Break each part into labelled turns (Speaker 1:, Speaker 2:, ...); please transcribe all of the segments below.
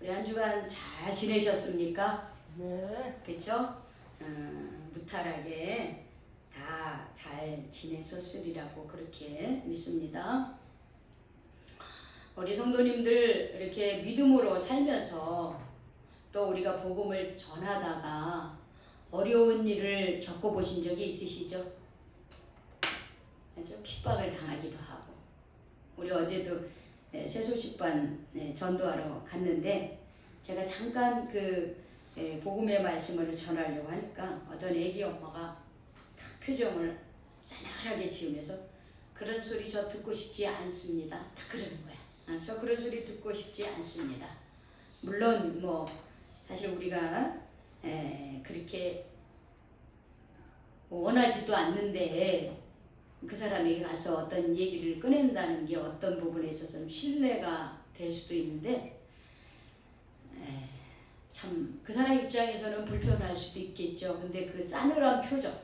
Speaker 1: 우리 한 주간 잘 지내셨습니까?
Speaker 2: 네.
Speaker 1: 그쵸? 무탈하게 다 잘 지냈었으리라고 그렇게 믿습니다. 우리 성도님들 이렇게 믿음으로 살면서 또 우리가 복음을 전하다가 어려운 일을 겪어보신 적이 있으시죠? 좀 핍박을 당하기도 하고 우리 어제도 새소식반 전도하러 갔는데 제가 잠깐 그 복음의 말씀을 전하려고 하니까 어떤 애기 엄마가 딱 표정을 싸늘하게 지으면서 그런 소리 저 듣고 싶지 않습니다. 딱 그러는 거야. 저 그런 소리 듣고 싶지 않습니다. 물론 뭐 사실 우리가 그렇게 원하지도 않는데 그 사람에게 가서 어떤 얘기를 꺼낸다는 게 어떤 부분에 있어서는 신뢰가 될 수도 있는데 참 그 사람 입장에서는 불편할 수도 있겠죠. 근데 그 싸늘한 표정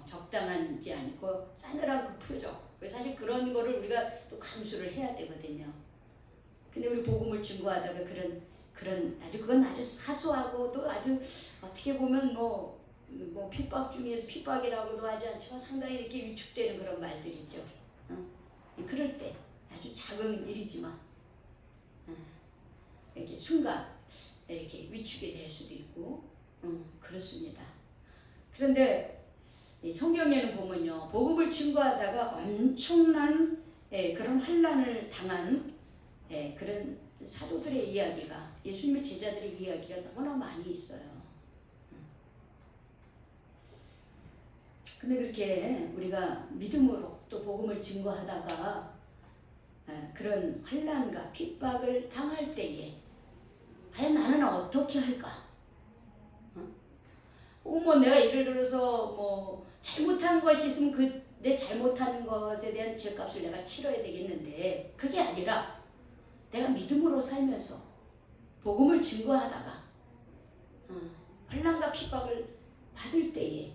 Speaker 1: 적당한지 않고 싸늘한 그 표정 사실 그런 거를 우리가 또 감수를 해야 되거든요. 근데 우리 복음을 증거하다가 그런 아주 그건 아주 사소하고 또 아주 어떻게 보면 뭐 핍박 중에서 핍박이라고도 하지 않지만 상당히 이렇게 위축되는 그런 말들이죠. 그럴 때 아주 작은 일이지만 이렇게 순간 이렇게 위축이 될 수도 있고 그렇습니다. 그런데 이 성경에는 보면요, 복음을 증거하다가 엄청난 그런 환난을 당한 그런 사도들의 이야기가 예수님의 제자들의 이야기가 너무나 많이 있어요. 근데 그렇게 우리가 믿음으로 또 복음을 증거하다가 그런 환난과 핍박을 당할 때에 과연 나는 어떻게 할까? 뭐 내가 예를 들어서 뭐 잘못한 것이 있으면 내 잘못한 것에 대한 죄값을 내가 치러야 되겠는데 그게 아니라 내가 믿음으로 살면서 복음을 증거하다가 환난과 핍박을 받을 때에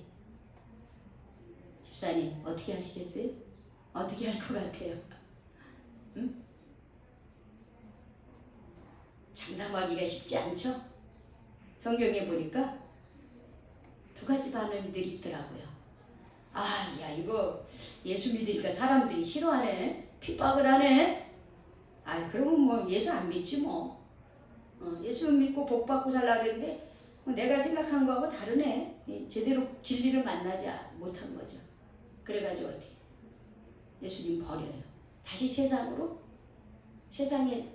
Speaker 1: 집사님 어떻게 하시겠어요? 어떻게 할 것 같아요? 응? 장담하기가 쉽지 않죠? 성경에 보니까 두 가지 반응들이 있더라고요. 야 이거 예수 믿으니까 사람들이 싫어하네, 핍박을 하네. 그러면 뭐 예수 안 믿지 뭐. 예수 믿고 복 받고 살라 그랬는데 내가 생각한 거하고 다르네. 제대로 진리를 만나지 못한 거죠. 그래가지고 어떻게 예수님 버려요. 다시 세상의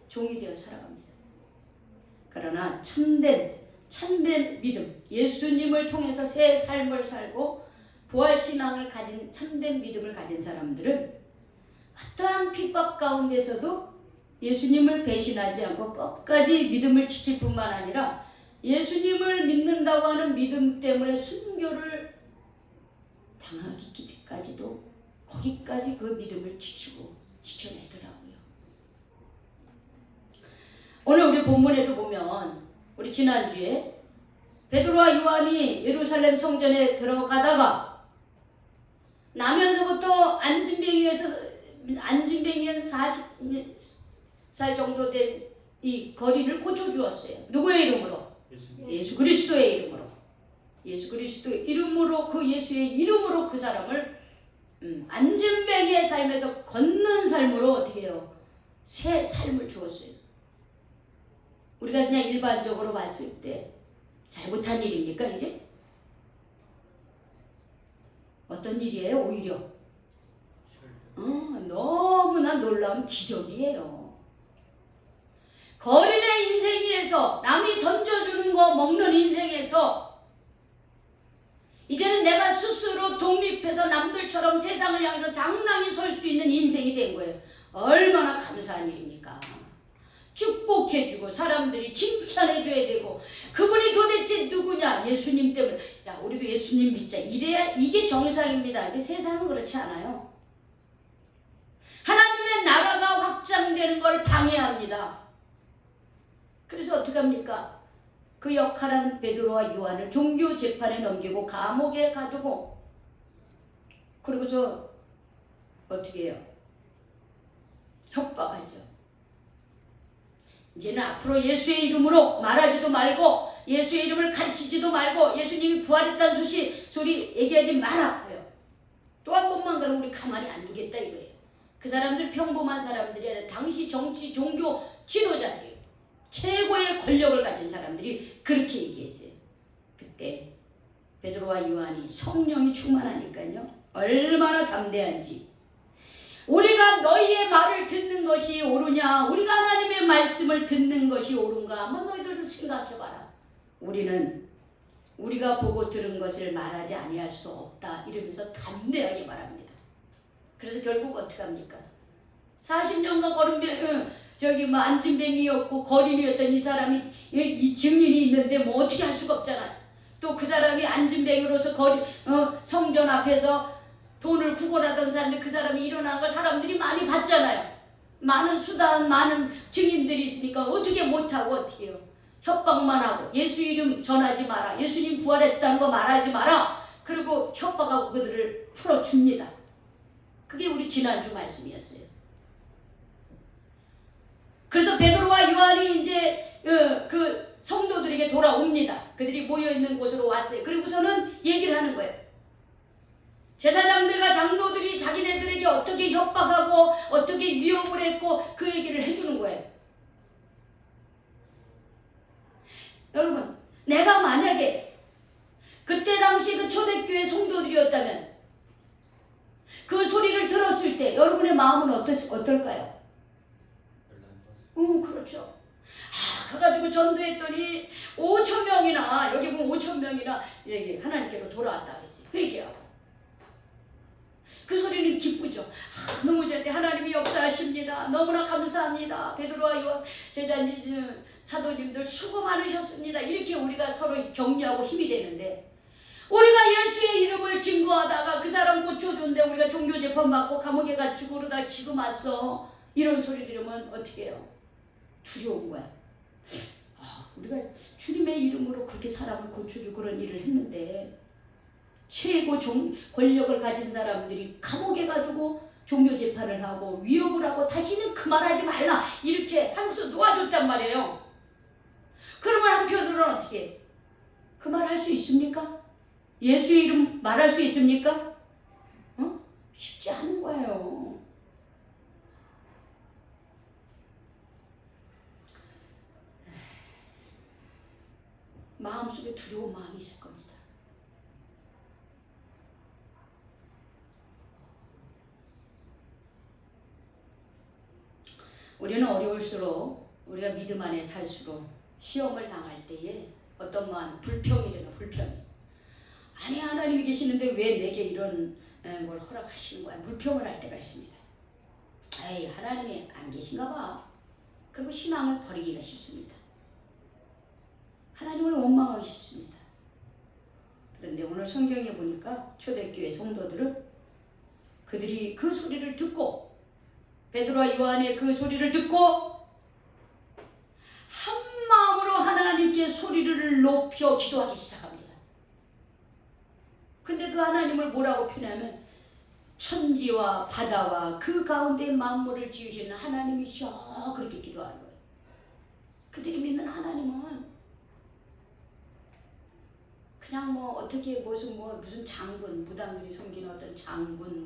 Speaker 1: 종이 되어 살아갑니다. 그러나 참된 믿음, 예수님을 통해서 새 삶을 살고 부활신앙을 가진 참된 믿음을 가진 사람들은 어떠한 핍박 가운데서도 예수님을 배신하지 않고 끝까지 믿음을 지킬 뿐만 아니라 예수님을 믿는다고 하는 믿음 때문에 순교를 당하기까지도 거기까지 그 믿음을 지켜내더라고요. 오늘 우리 본문에도 보면 우리 지난주에 베드로와 요한이 예루살렘 성전에 들어가다가 나면서부터 안진뱅이는 40살 정도 된 이 거리를 고쳐주었어요. 누구의 이름으로? 예수 그리스도의 이름으로. 예수 그리스도의 이름으로 그 예수의 이름으로 그 사람을 안진뱅이의 삶에서 걷는 삶으로 어떻게 해요? 새 삶을 주었어요. 우리가 그냥 일반적으로 봤을 때 잘못한 일입니까 이게? 어떤 일이에요? 오히려 너무나 놀라운 기적이에요. 거린의 인생에서 남이 던져주는 거 먹는 인생에서 이제는 내가 스스로 독립해서 남들처럼 세상을 향해서 당당히 설 수 있는 인생이 된 거예요. 얼마나 감사한 일입니까? 축복해주고 사람들이 칭찬해줘야 되고 그분이 도대체 누구냐? 예수님 때문에 우리도 예수님 믿자 이래야 이게 정상입니다. 근데 세상은 그렇지 않아요. 하나님의 나라가 확장되는 걸 방해합니다. 그래서 어떻게 합니까? 그 역할한 베드로와 요한을 종교 재판에 넘기고 감옥에 가두고 그리고 어떻게 해요? 협박하죠. 이제는 앞으로 예수의 이름으로 말하지도 말고 예수의 이름을 가르치지도 말고 예수님이 부활했다는 소리 얘기하지 말아요. 또 한 번만 그러면 우리 가만히 안 두겠다 이거예요. 그 사람들 평범한 사람들이 아니라 당시 정치 종교 지도자들이 최고의 권력을 가진 사람들이 그렇게 얘기했어요. 그때 베드로와 요한이 성령이 충만하니까요. 얼마나 담대한지. 우리가 너희의 말을 듣는 것이 옳으냐? 우리가 하나님의 말씀을 듣는 것이 옳은가? 한번 너희들도 생각해봐라. 우리는 우리가 보고 들은 것을 말하지 아니할 수 없다. 이러면서 담대하게 말합니다. 그래서 결국 어떻게 합니까? 40년간 안진뱅이였고 거린이었던 이 사람이 이 증인이 있는데 뭐 어떻게 할 수가 없잖아요. 또 그 사람이 안진뱅이로서 성전 앞에서 돈을 구걸하던 사람인데 그 사람이 일어난 걸 사람들이 많이 봤잖아요. 많은 수단, 많은 증인들이 있으니까 어떻게 못하고 어떻게 해요. 협박만 하고 예수 이름 전하지 마라. 예수님 부활했다는 거 말하지 마라. 그리고 협박하고 그들을 풀어줍니다. 그게 우리 지난주 말씀이었어요. 그래서 베드로와 요한이 이제 그 성도들에게 돌아옵니다. 그들이 모여있는 곳으로 왔어요. 그리고서는 얘기를 하는 거예요. 제사장들과 장로들이 자기네들에게 어떻게 협박하고 어떻게 위협을 했고 그 얘기를 해주는 거예요. 여러분, 내가 만약에 그때 당시 그 초대교회 성도들이었다면 그 소리를 들었을 때 여러분의 마음은 어떨까요? 그렇죠. 가가지고 전도했더니 5,000명이나 여기 보면 5,000명이나 여기 하나님께로 돌아왔다 그랬어요. 회개하고. 그 소리는 기쁘죠. 너무 절대 하나님이 역사하십니다. 너무나 감사합니다. 베드로와 요한 제자님, 사도님들 수고 많으셨습니다. 이렇게 우리가 서로 격려하고 힘이 되는데 우리가 예수의 이름을 증거하다가 그 사람 고쳐줬는데 우리가 종교 재판 받고 감옥에 갇히고 그러다 지금 왔어. 이런 소리 들으면 어떻게 해요? 두려운 거야. 우리가 주님의 이름으로 그렇게 사람을 고쳐주고 그런 일을 했는데 최고 권력을 가진 사람들이 감옥에 가두고 종교 재판을 하고 위협을 하고 다시는 그 말하지 말라 이렇게 하면서 놓아줬단 말이에요. 그러면 한편으로는 어떻게 해요? 그 말 할 수 있습니까? 예수의 이름 말할 수 있습니까? 쉽지 않은 거예요. 마음속에 두려운 마음이 있을 겁니다. 우리는 어려울수록 우리가 믿음 안에 살수록 시험을 당할 때에 어떤 마음, 불평이 되는 불평이. 아니 하나님이 계시는데 왜 내게 이런 걸 허락하시는 거야. 불평을 할 때가 있습니다. 에이 하나님이 안 계신가 봐. 그리고 신앙을 버리기가 쉽습니다. 하나님을 원망하기 쉽습니다. 그런데 오늘 성경에 보니까 초대교회 성도들은 그들이 그 소리를 듣고 베드로와 요한의 그 소리를 듣고 한 마음으로 하나님께 소리를 높여 기도하기 시작합니다. 근데 그 하나님을 뭐라고 표현하면 천지와 바다와 그 가운데 만물을 지으시는 하나님이셔 그렇게 기도하는 거예요. 그들이 믿는 하나님은 그냥 어떻게 무슨 장군 무당들이 섬기는 어떤 장군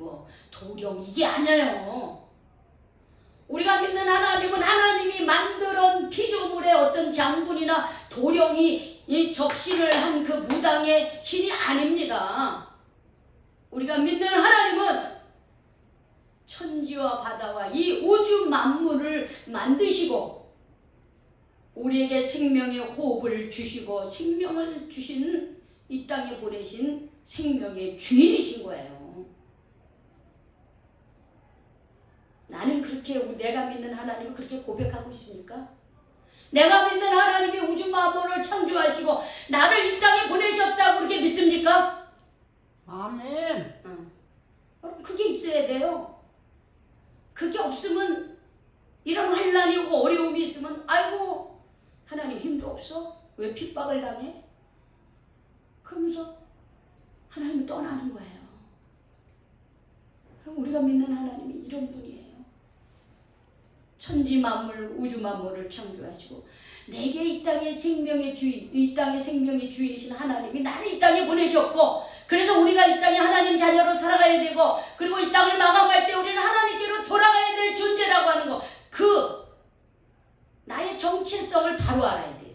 Speaker 1: 도령 이게 아니에요. 우리가 믿는 하나님은 하나님이 만들어온 피조물의 어떤 장군이나 도령이 이 접시를 한 그 무당의 신이 아닙니다. 우리가 믿는 하나님은 천지와 바다와 이 우주 만물을 만드시고 우리에게 생명의 호흡을 주시고 생명을 주신 이 땅에 보내신 생명의 주인이신 거예요. 나는 그렇게 내가 믿는 하나님을 그렇게 고백하고 있습니까? 내가 믿는 하나님이 우주 만물을 창조하시고 나를 이 땅에 보내셨다고 그렇게 믿습니까?
Speaker 2: 아멘.
Speaker 1: 여러분 그게 있어야 돼요. 그게 없으면 이런 환난이 오고 어려움이 있으면 아이고 하나님 힘도 없어? 왜 핍박을 당해? 그러면서 하나님을 떠나는 거예요. 그럼 우리가 믿는 하나님이 이런 분이에요. 천지 만물, 우주 만물을 창조하시고 내게 이 땅의 생명의 주인, 이 땅의 생명의 주인이신 하나님이 나를 이 땅에 보내셨고, 그래서 우리가 이 땅에 하나님 자녀로 살아가야 되고, 그리고 이 땅을 마감할 때 우리는 하나님께로 돌아가야 될 존재라고 하는 거, 그 나의 정체성을 바로 알아야 돼요.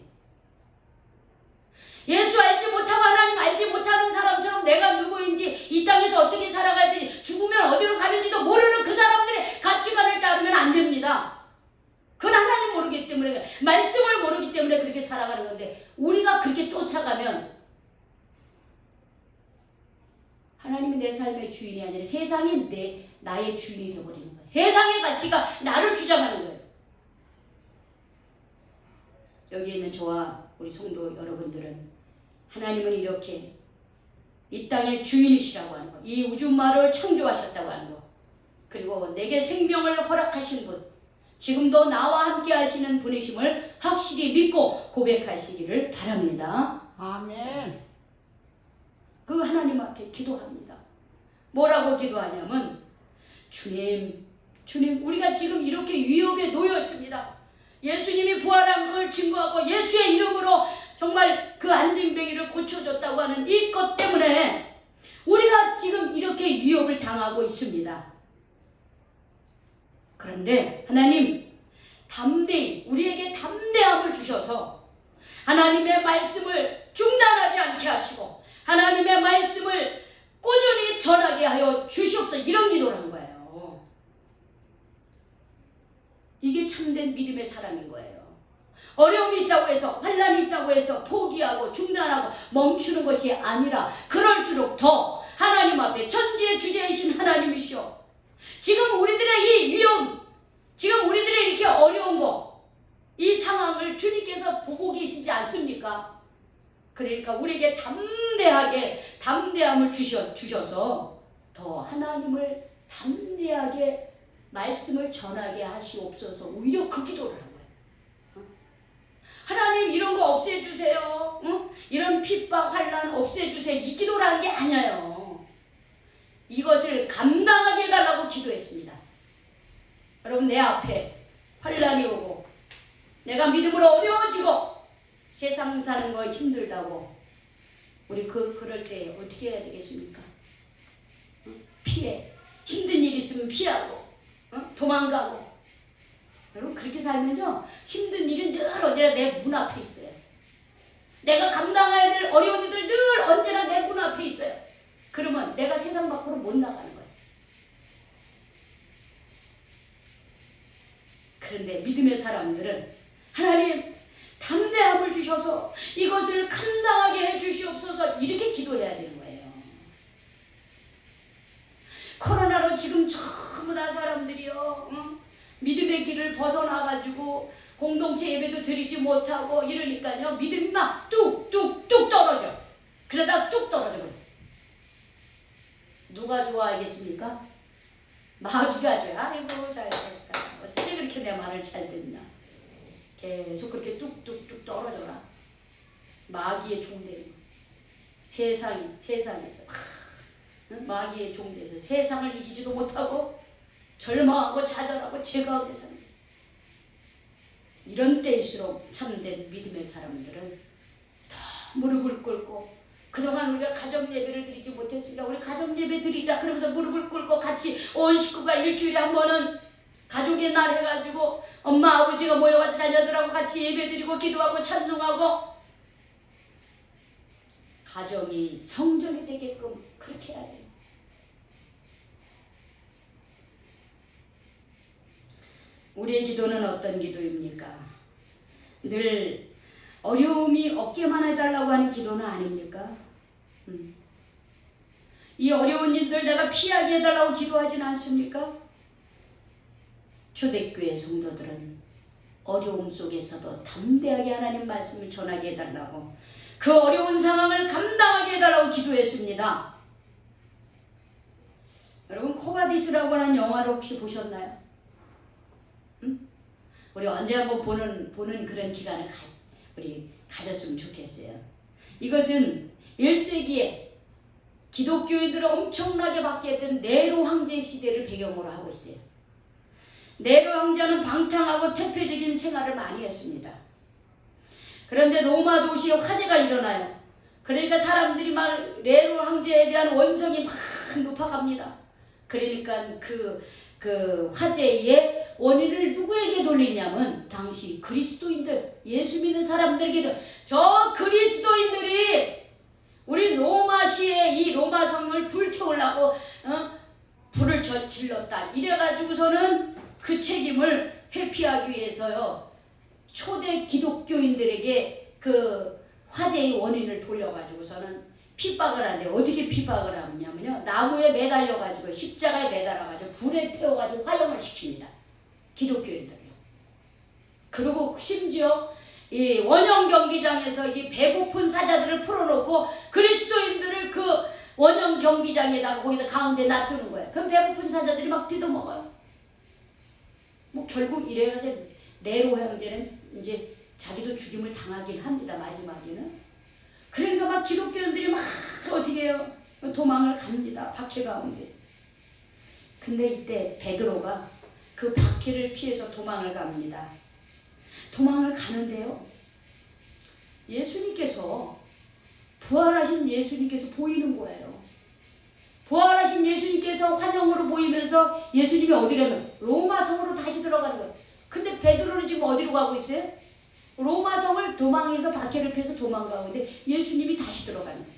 Speaker 1: 예수 알지 못하고 하나님 알지 못하는 사람처럼 내가 누구인지, 이 땅에서 어떻게 살아가야 되지, 죽으면 어디로 가는지도 모르는 그 사람들의 가치관을 따르면 안 됩니다. 그건 하나님 모르기 때문에, 말씀을 모르기 때문에 그렇게 살아가는 건데, 우리가 그렇게 쫓아가면 하나님이 내 삶의 주인이 아니라 세상이 나의 주인이 되어버리는 거예요. 세상의 가치가 나를 주장하는 거예요. 여기 있는 저와 우리 성도 여러분들은 하나님은 이렇게 이 땅의 주인이시라고 하는 거, 이 우주만을 창조하셨다고 하는 거, 그리고 내게 생명을 허락하신 분, 지금도 나와 함께 하시는 분이심을 확실히 믿고 고백하시기를 바랍니다.
Speaker 2: 아멘.
Speaker 1: 그 하나님 앞에 기도합니다. 뭐라고 기도하냐면, 주님, 우리가 지금 이렇게 위협에 놓였습니다. 예수님이 부활한 걸 증거하고 예수의 이름으로 정말 그 안진뱅이를 고쳐줬다고 하는 이것 때문에 우리가 지금 이렇게 위협을 당하고 있습니다. 그런데 하나님, 담대히 우리에게 담대함을 주셔서 하나님의 말씀을 중단하지 않게 하시고 하나님의 말씀을 꾸준히 전하게 하여 주시옵소서, 이런 기도를 한 거예요. 이게 참된 믿음의 사람인 거예요. 어려움이 있다고 해서, 환난이 있다고 해서 포기하고 중단하고 멈추는 것이 아니라, 그럴수록 더 하나님 앞에 천지의 주제이신 하나님이시오, 지금 우리들의 이 위험, 지금 우리들의 이렇게 어려운 거, 이 상황을 주님께서 보고 계시지 않습니까? 그러니까 우리에게 담대함을 주셔서 더 하나님을 담대하게 말씀을 전하게 하시옵소서, 오히려 그 기도를 한 거예요. 하나님, 이런 거 없애주세요. 이런 핍박, 환난 없애주세요. 이 기도를 한 게 아니에요. 이것을 감당하게 해달라고 기도했습니다. 여러분, 내 앞에 환난이 오고 내가 믿음으로 어려워지고 세상 사는 거 힘들다고, 우리 그럴 때 어떻게 해야 되겠습니까? 피해, 힘든 일 있으면 피하고 도망가고. 여러분, 그렇게 살면요, 힘든 일은 늘 언제나 내 문 앞에 있어요. 내가 감당해야 될 어려운 일들 늘 언제나 내 문 앞에 있어요. 그러면 내가 세상 밖으로 못 나가는 거예요. 그런데 믿음의 사람들은 하나님, 담대함을 주셔서 이것을 감당하게 해주시옵소서, 이렇게 기도해야 되는 거예요. 코로나로 지금 전부 다 사람들이요, 믿음의 길을 벗어나가지고 공동체 예배도 드리지 못하고 이러니까요, 믿음이 막 뚝뚝뚝 떨어져. 그러다 뚝 떨어져 버려요. 누가 좋아하겠습니까? 마귀가 좋아요. 아이고, 잘 됐다. 어째 그렇게 내 말을 잘 듣나. 계속 그렇게 뚝뚝뚝 떨어져라. 마귀의 종되는 거. 세상에서 마귀의 종돼서 세상을 이기지도 못하고 절망하고 좌절하고 죄 가운데 사는, 이런 때일수록 참된 믿음의 사람들은 더 무릎을 꿇고, 그동안 우리가 가정 예배를 드리지 못했습니다. 우리 가정 예배 드리자 그러면서 무릎을 꿇고 같이 온 식구가 일주일에 한 번은 가족의 날 해가지고 엄마 아버지가 모여가지고 자녀들하고 같이 예배 드리고 기도하고 찬송하고 가정이 성전이 되게끔 그렇게 해야 돼요. 우리의 기도는 어떤 기도입니까? 늘 어려움이 없게만 해달라고 하는 기도는 아닙니까? 이 어려운 일들 내가 피하게 해달라고 기도하지는 않습니까? 초대교회 성도들은 어려움 속에서도 담대하게 하나님 말씀을 전하게 해달라고, 그 어려운 상황을 감당하게 해달라고 기도했습니다. 여러분, 코바디스라고 하는 영화를 혹시 보셨나요? 우리 언제 한번 보는 그런 기간을 우리 가졌으면 좋겠어요. 이것은 1세기에 기독교인들을 엄청나게 박해했던 네로 황제 시대를 배경으로 하고 있어요. 네로 황제는 방탕하고 태폐적인 생활을 많이 했습니다. 그런데 로마 도시에 화재가 일어나요. 그러니까 사람들이 막 네로 황제에 대한 원성이 막 높아갑니다. 그러니까 그 화재의 원인을 누구에게 돌리냐면 당시 그리스도인들, 예수 믿는 사람들에게도 저 그리스도인들이 우리 로마시에 이 로마 성을 불태우려고 불을 질렀다. 이래가지고서는 그 책임을 회피하기 위해서요. 초대 기독교인들에게 그 화재의 원인을 돌려가지고서는 핍박을 하는데 어떻게 핍박을 하냐면요. 나무에 매달려가지고 십자가에 매달아가지고 불에 태워가지고 화형을 시킵니다. 기독교인들을요. 그리고 심지어 이 원형 경기장에서 이 배고픈 사자들을 풀어놓고 그리스도인들을 그 원형 경기장에다가 거기다 가운데 놔두는 거예요. 그럼 배고픈 사자들이 막 뜯어먹어요. 뭐 결국 이래가지고 네로 황제는 이제 자기도 죽임을 당하긴 합니다. 마지막에는. 그러니까 막 기독교인들이 막 어떻게 해요? 도망을 갑니다. 박해 가운데. 근데 이때 베드로가 그 박해를 피해서 도망을 갑니다. 도망을 가는데요. 예수님께서 부활하신 예수님께서 보이는 거예요. 부활하신 예수님께서 환영으로 보이면서 예수님이 어디라면 로마 성으로 다시 들어가는 거예요. 근데 베드로는 지금 어디로 가고 있어요? 로마 성을 도망해서 박해를 피해서 도망가고 있는데 예수님이 다시 들어가는 거예요.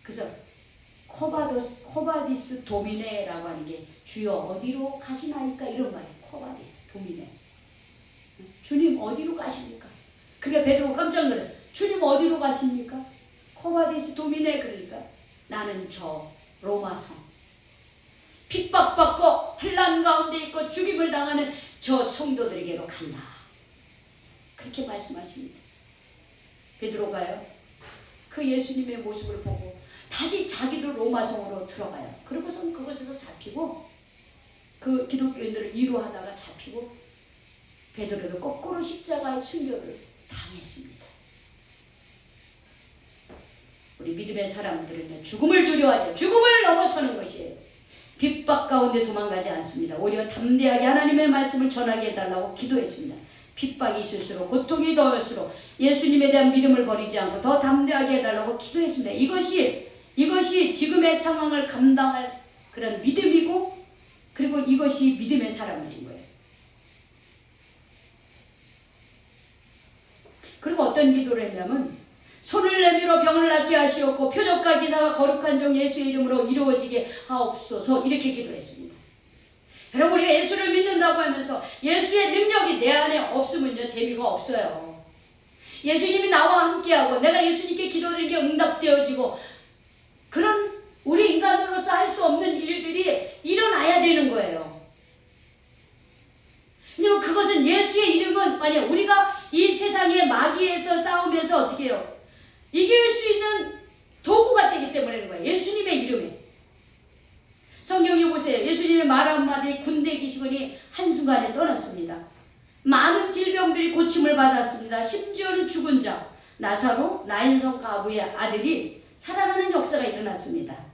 Speaker 1: 그래서 코바디스 도미네라고 하는 게 주여 어디로 가시나이까 이런 말이에요. 코바디스 도미네. 주님 어디로 가십니까? 그게 베드로가 깜짝 놀라요. 주님 어디로 가십니까? 코바디스 도미네. 그러니까 나는 저 로마성 핍박받고 환난 가운데 있고 죽임을 당하는 저 성도들에게로 간다. 그렇게 말씀하십니다. 베드로가요. 그 예수님의 모습을 보고 다시 자기도 로마성으로 들어가요. 그러고선 그곳에서 잡히고 그 기독교인들을 위로하다가 잡히고 베드로도 거꾸로 십자가의 순교를 당했습니다. 우리 믿음의 사람들은요. 죽음을 두려워하죠. 죽음을 넘어서는 것이에요. 핍박 가운데 도망가지 않습니다. 오히려 담대하게 하나님의 말씀을 전하게 해달라고 기도했습니다. 핍박이 있을수록 고통이 더할수록 예수님에 대한 믿음을 버리지 않고 더 담대하게 해달라고 기도했습니다. 이것이 지금의 상황을 감당할 그런 믿음이고 그리고 이것이 믿음의 사람들인 거예요. 그리고 어떤 기도를 했냐면 손을 내밀어 병을 낫게 하시옵고 표적과 기사가 거룩한 종 예수의 이름으로 이루어지게 하옵소서 이렇게 기도했습니다. 여러분 우리가 예수를 믿는다고 하면서 예수의 능력이 내 안에 없으면요 재미가 없어요. 예수님이 나와 함께하고 내가 예수님께 기도드린 게 응답되어지고 그런 우리 인간으로서 할 수 없는 일들이 일어나야 되는 거예요. 왜냐면 그것은 예수의 이름은 만약 우리가 이 세상의 마귀에서 싸우면서 어떻게 해요? 이길 수 있는 도구가 되기 때문에 그런 거예요. 예수님의 이름에. 성경에 보세요. 예수님의 말 한마디 군대 기식원이 한순간에 떠났습니다. 많은 질병들이 고침을 받았습니다. 심지어는 죽은 자 나사로 나인성 가부의 아들이 살아나는 역사가 일어났습니다.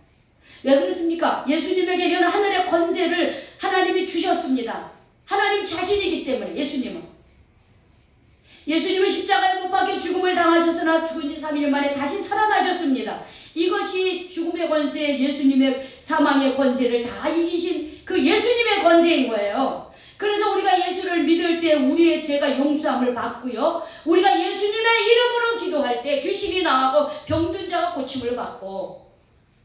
Speaker 1: 왜 그렇습니까? 예수님에게 이런 하늘의 권세를 하나님이 주셨습니다. 하나님 자신이기 때문에 예수님은 십자가에 못 박혀 죽음을 당하셨으나 죽은 지 3일 만에 다시 살아나셨습니다. 이것이 죽음의 권세, 예수님의 사망의 권세를 다 이기신 그 예수님의 권세인 거예요. 그래서 우리가 예수를 믿을 때 우리의 죄가 용서함을 받고요. 우리가 예수님의 이름으로 기도할 때 귀신이 나가고 병든 자가 고침을 받고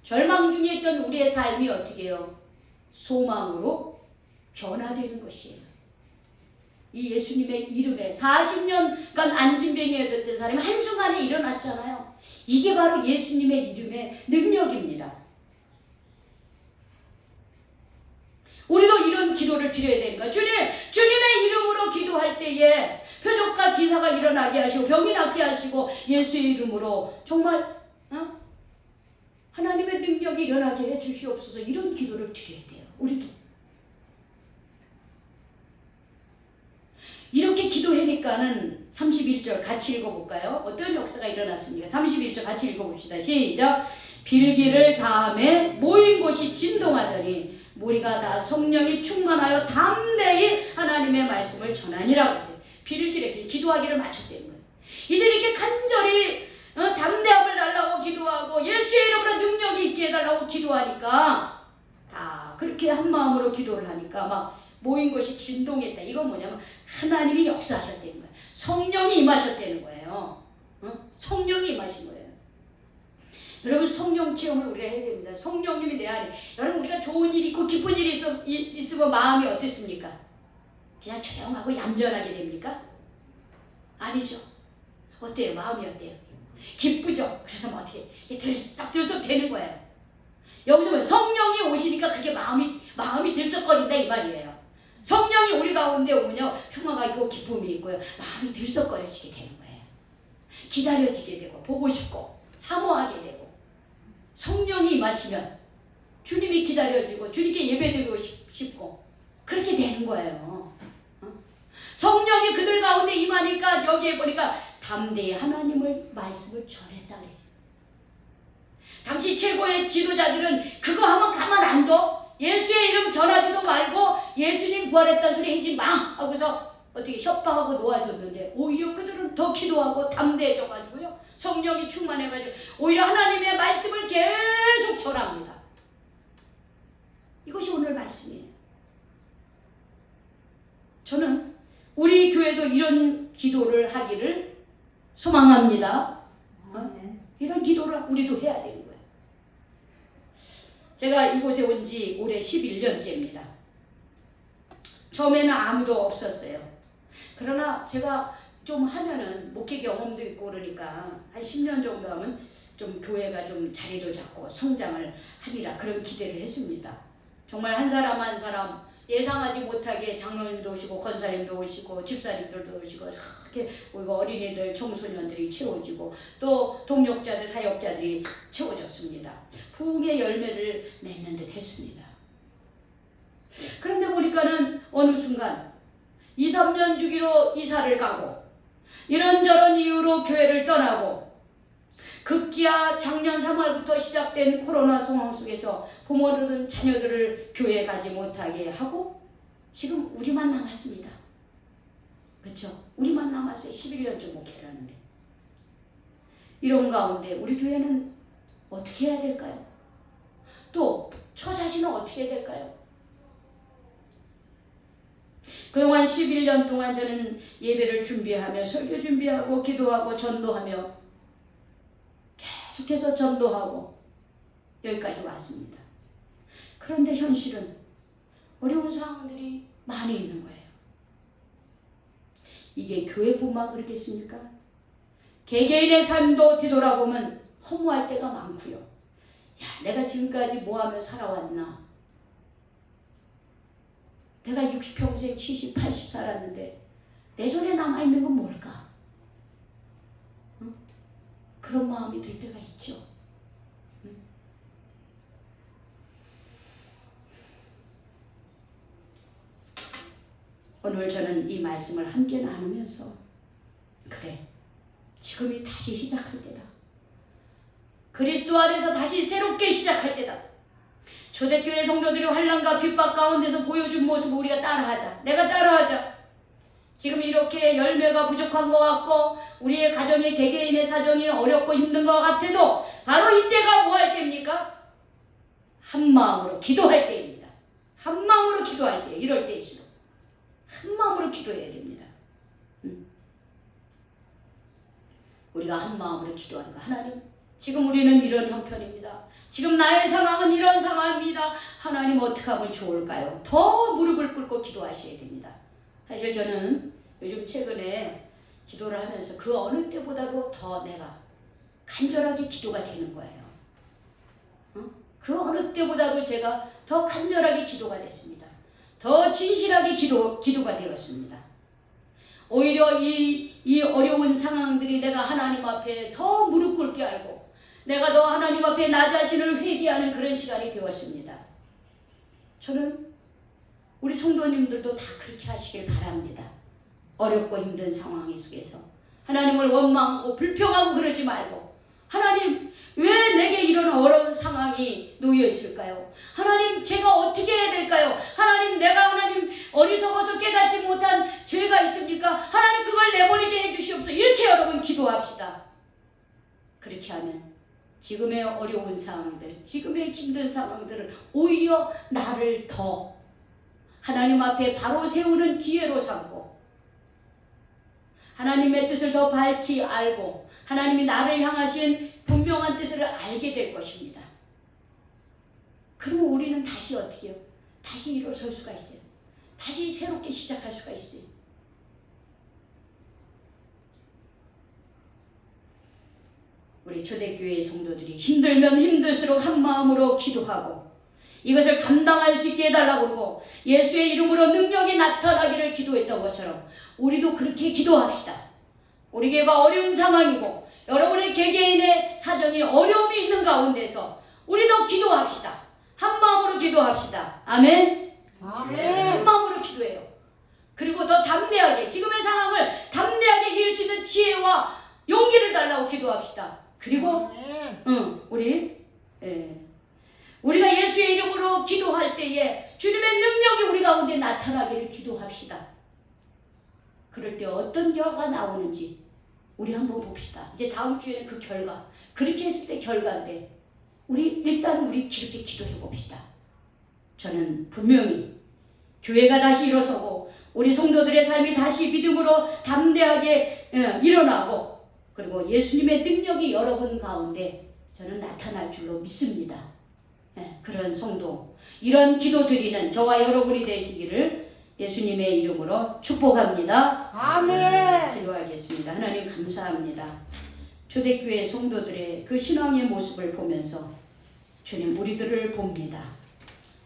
Speaker 1: 절망 중에 있던 우리의 삶이 어떻게 해요? 소망으로 변화되는 것이에요. 이 예수님의 이름에 40년간 안진병이었던 사람이 한순간에 일어났잖아요. 이게 바로 예수님의 이름의 능력입니다. 우리도 이런 기도를 드려야 되는 거예요. 주님의 이름으로 기도할 때에 표적과 기사가 일어나게 하시고 병이 낫게 하시고 예수의 이름으로 정말 하나님의 능력이 일어나게 해 주시옵소서 이런 기도를 드려야 돼요. 우리도. 이렇게 기도하니까는 31절 같이 읽어볼까요? 어떤 역사가 일어났습니까? 31절 같이 읽어봅시다. 시작. 빌기를 다음에 모인 곳이 진동하더니 무리가 다 성령이 충만하여 담대히 하나님의 말씀을 전하니라고 했어요. 빌기를 기도하기를 마쳤다는 거예요. 이들이 이렇게 간절히 담대함을 달라고 기도하고 예수의 이름으로 능력이 있게 해달라고 기도하니까 다 그렇게 한 마음으로 기도를 하니까 막 모인 것이 진동했다. 이건 뭐냐면 하나님이 역사하셨다는 거예요. 성령이 임하셨다는 거예요. 성령이 임하신 거예요. 여러분 성령 체험을 우리가 해야 됩니다. 성령님이 내 안에. 여러분 우리가 좋은 일이 있고 기쁜 일이 있으면 마음이 어떻습니까? 그냥 조용하고 얌전하게 됩니까? 아니죠. 어때요? 마음이 어때요? 기쁘죠? 그래서 뭐 어떻게 이게 들썩들썩 되는 거예요. 여기서 보면 성령이 오시니까 그게 마음이 들썩거린다 이 말이에요. 성령이 우리 가운데 오면요 평화가 있고 기쁨이 있고요 마음이 들썩거려지게 되는 거예요. 기다려지게 되고 보고 싶고 사모하게 되고 성령이 임하시면 주님이 기다려지고 주님께 예배드리고 싶고 그렇게 되는 거예요. 성령이 그들 가운데 임하니까 여기에 보니까 담대히 하나님을 말씀을 전했다 그랬어요. 당시 최고의 지도자들은 그거 하면 가만 안 둬. 예수의 이름 전하지도 말고 예수님 부활했다는 소리 하지 마 하고서 어떻게 협박하고 놓아줬는데 오히려 그들은 더 기도하고 담대해져가지고요 성령이 충만해가지고 오히려 하나님의 말씀을 계속 전합니다. 이것이 오늘 말씀이에요. 저는 우리 교회도 이런 기도를 하기를 소망합니다. 이런 기도를 우리도 해야 되는 거예요. 제가 이곳에 온 지 올해 11년째입니다. 처음에는 아무도 없었어요. 그러나 제가 좀 하면은 목회 경험도 있고 그러니까 한 10년 정도 하면 좀 교회가 좀 자리도 잡고 성장을 하리라 그런 기대를 했습니다. 정말 한 사람 한 사람 예상하지 못하게 장로님도 오시고 권사님도 오시고 집사님들도 오시고 이렇게 우리가 어린이들 청소년들이 채워지고 또 동역자들 사역자들이 채워졌습니다. 부흥의 열매를 맺는 듯 했습니다. 그런데 보니까는 어느 순간 2, 3년 주기로 이사를 가고 이런저런 이유로 교회를 떠나고 급기야 작년 3월부터 시작된 코로나 상황 속에서 부모들은 자녀들을 교회에 가지 못하게 하고 지금 우리만 남았습니다. 그렇죠? 우리만 남았어요. 11년쯤 목회를 하는데. 이런 가운데 우리 교회는 어떻게 해야 될까요? 또 저 자신은 어떻게 해야 될까요? 그동안 11년 동안 저는 예배를 준비하며 설교 준비하고 기도하고 전도하며 계속해서 전도하고 여기까지 왔습니다. 그런데 현실은 어려운 상황들이 많이 있는 거예요. 이게 교회뿐만 그렇겠습니까? 개개인의 삶도 뒤돌아보면 허무할 때가 많고요. 야, 내가 지금까지 뭐하며 살아왔나? 내가 60평생 70, 80 살았는데 내 손에 남아있는 건 뭘까? 응? 그런 마음이 들 때가 있죠. 응? 오늘 저는 이 말씀을 함께 나누면서 그래, 지금이 다시 시작할 때다. 그리스도 안에서 다시 새롭게 시작할 때다. 초대교회 성도들이 환난과 핍박 가운데서 보여준 모습을 우리가 따라하자. 내가 따라하자. 지금 이렇게 열매가 부족한 것 같고 우리의 가정의 개개인의 사정이 어렵고 힘든 것 같아도 바로 이때가 뭐 할 때입니까? 한 마음으로 기도할 때입니다. 한 마음으로 기도할 때, 이럴 때일수록 한 마음으로 기도해야 됩니다. 우리가 한 마음으로 기도하는 거. 하나님, 지금 우리는 이런 형편입니다. 지금 나의 상황은 이런 상황입니다. 하나님 어떻게 하면 좋을까요? 더 무릎을 꿇고 기도하셔야 됩니다. 사실 저는 요즘 최근에 기도를 하면서 그 어느 때보다도 더 내가 간절하게 기도가 되는 거예요. 그 어느 때보다도 제가 더 간절하게 기도가 됐습니다. 더 진실하게 기도가 되었습니다. 오히려 이 어려운 상황들이 내가 하나님 앞에 더 무릎 꿇게 알고 내가 더 하나님 앞에 나 자신을 회개하는 그런 시간이 되었습니다. 저는 우리 성도님들도 다 그렇게 하시길 바랍니다. 어렵고 힘든 상황 속에서 하나님을 원망하고 불평하고 그러지 말고 하나님 왜 내게 이런 어려운 상황이 놓여 있을까요? 하나님 제가 어떻게 해야 될까요? 하나님 내가 하나님 어리석어서 깨닫지 못한 죄가 있습니까? 하나님 그걸 내버리게 해주시옵소서. 이렇게 여러분 기도합시다. 그렇게 하면 지금의 어려운 상황들, 지금의 힘든 상황들을 오히려 나를 더 하나님 앞에 바로 세우는 기회로 삼고 하나님의 뜻을 더 밝히 알고 하나님이 나를 향하신 분명한 뜻을 알게 될 것입니다. 그러면 우리는 다시 어떻게 해요? 다시 일어설 수가 있어요. 다시 새롭게 시작할 수가 있어요. 우리 초대교회 성도들이 힘들면 힘들수록 한 마음으로 기도하고 이것을 감당할 수 있게 해달라고 그러고 예수의 이름으로 능력이 나타나기를 기도했던 것처럼 우리도 그렇게 기도합시다. 우리 교회가 어려운 상황이고 여러분의 개개인의 사정이 어려움이 있는 가운데서 우리도 기도합시다. 한 마음으로 기도합시다. 아멘.
Speaker 2: 아멘.
Speaker 1: 한 마음으로 기도해요. 그리고 더 담대하게 지금의 상황을 담대하게 이길 수 있는 지혜와 용기를 달라고 기도합시다. 그리고 우리가 예수의 이름으로 기도할 때에 주님의 능력이 우리 가운데 나타나기를 기도합시다. 그럴 때 어떤 결과가 나오는지 우리 한번 봅시다. 이제 다음 주에는 그 결과, 그렇게 했을 때 결과인데 일단 우리 그렇게 기도해 봅시다. 저는 분명히 교회가 다시 일어서고 우리 성도들의 삶이 다시 믿음으로 담대하게 일어나고 그리고 예수님의 능력이 여러분 가운데 저는 나타날 줄로 믿습니다. 그런 성도, 이런 기도 드리는 저와 여러분이 되시기를 예수님의 이름으로 축복합니다.
Speaker 2: 아멘.
Speaker 1: 기도하겠습니다. 하나님 감사합니다. 초대교회 성도들의 그 신앙의 모습을 보면서 주님 우리들을 봅니다.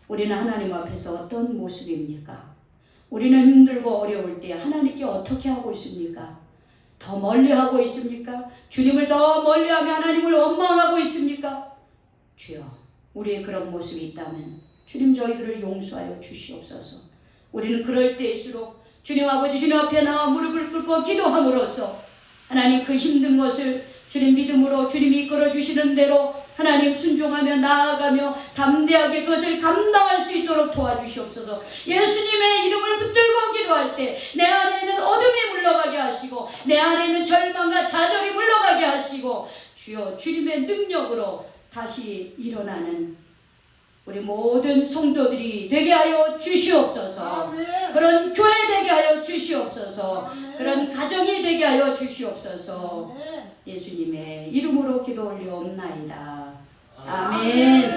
Speaker 1: 우리는 하나님 앞에서 어떤 모습입니까? 우리는 힘들고 어려울 때 하나님께 어떻게 하고 있습니까? 더 멀리 하고 있습니까? 주님을 더 멀리하며 하나님을 원망하고 있습니까? 주여, 우리의 그런 모습이 있다면 주님 저희들을 용서하여 주시옵소서. 우리는 그럴 때일수록 주님 아버지 주님 앞에 나와 무릎을 꿇고 기도함으로써 하나님 그 힘든 것을 주님 믿음으로 주님이 이끌어 주시는 대로 하나님 순종하며 나아가며 담대하게 그것을 감당할 수 있도록 도와주시옵소서. 예수님의 이름을 붙들고 기도할 때 내 안에는 어둠이 물러가게 하시고 내 안에는 절망과 좌절이 물러가게 하시고 주여 주님의 능력으로 다시 일어나는 우리 모든 성도들이 되게 하여 주시옵소서.
Speaker 2: 아멘.
Speaker 1: 그런 교회 되게 하여 주시옵소서.
Speaker 2: 아멘.
Speaker 1: 그런 가정이 되게 하여 주시옵소서.
Speaker 2: 아멘.
Speaker 1: 예수님의 이름으로 기도 올리옵나이다. 아멘.